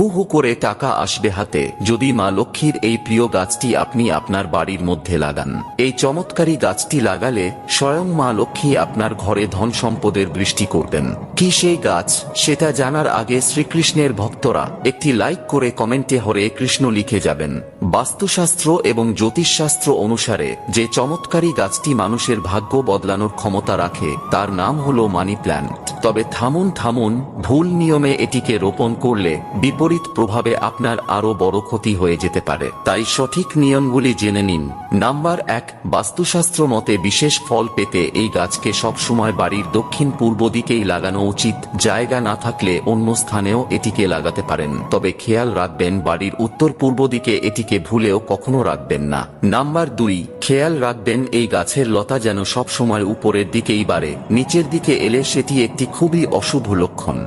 হু হু করে টাকা আসবে হাতে। যদি মা লক্ষ্মীর এই প্রিয় গাছটি আপনি আপনার বাড়ির মধ্যে লাগান, এই চমৎকারী গাছটি লাগালে স্বয়ং মা লক্ষ্মী আপনার ঘরে ধন সম্পদের বৃষ্টি করবেন। কি সেই গাছ, সেটা জানার আগে শ্রীকৃষ্ণের ভক্তরা একটি লাইক করে কমেন্টে হরে কৃষ্ণ লিখে যাবেন। বাস্তুশাস্ত্র এবং জ্যোতিষশাস্ত্র অনুসারে যে চমৎকারী গাছটি মানুষের ভাগ্য বদলানোর ক্ষমতা রাখে তার নাম হলো মানি প্ল্যান্ট। তবে থামুন, ভুল নিয়মে এটিকে রোপণ করলে বিপরীত প্রভাবে আপনার আরো বড় ক্ষতি হয়ে যেতে পারে। তাই সঠিক নিয়মগুলি জেনে নিন। নাম্বার 1, বাস্তুশাস্ত্র মতে বিশেষ ফল পেতে এই গাছকে সবসময় বাড়ির দক্ষিণ পূর্ব দিকেই লাগানো উচিত। জায়গা না থাকলে অন্য স্থানেও এটিকে লাগাতে পারেন, তবে খেয়াল রাখবেন বাড়ির উত্তর পূর্ব দিকে এটিকে ভুলেও কখনো রাখবেন না। নাম্বার 2, খেয়াল রাখবেন এই গাছের লতা যেন সবসময় উপরের দিকেই বাড়ে। নিচের দিকে এলে সেটি একটি খুবই অশুভ লক্ষণ।